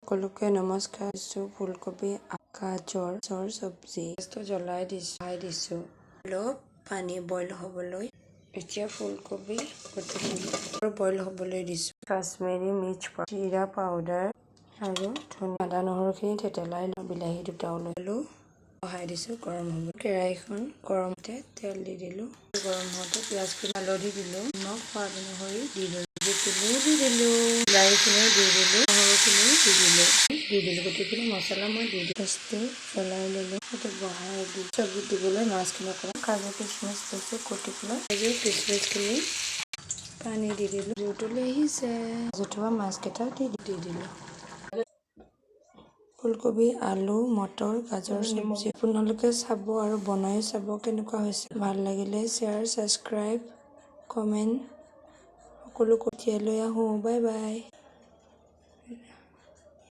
সকলোকে নমস্কাৰ দিছোঁ। ফুলকবি গাজৰ চব্জি জ্বলাই দিছোঁ অলপ পানী বইল হ'বলৈ। এতিয়া ফুলকবি বইল হ'বলৈ দিছোঁ। কাশ্মীৰী মিৰ্চ জিৰা পাউডাৰ আৰু আদা নহৰুখিনি থেতেলাই বিলাহী দুটা ওলালোঁ বহাই দিছোঁ গৰম হ'ব। কেৰাহীখন গৰমতে তেল দি দিলোঁ। গৰম হওঁতে পিঁয়াজখিনি হালধি দিলোঁ, নিমখ সোৱাদ অনুসৰি দি দিলোঁ, দি দিলোঁ, বিলাহীখিনিও দি দিলোঁ, নহৰুখিনিও দি দিলোঁ। গোটেইখিনি মছলা মই দি দিলোঁ। গেছটো জ্বলাই ল'লোঁ, সেইটো বহাই দি চব্জিত দিবলৈ মাছখিনি অকণমান কাজু কিচমিচ লৈছোঁ কুটি পেলাই। কাজু কিচমিচখিনি পানী দি দিলোঁ, জুইটোলৈ আহিছে। জুইটোৱা মাছকেইটা দি দিলোঁ। ফুলকবি আলু মটৰ গাজৰ চব্জি আপোনালোকে চাব আৰু বনাই চাব কেনেকুৱা হৈছে। ভাল লাগিলে শ্বেয়াৰ ছাবস্ক্ৰাইব কমেণ্ট সকলো কঠিয়াই লৈ আহোঁ। Bye bye.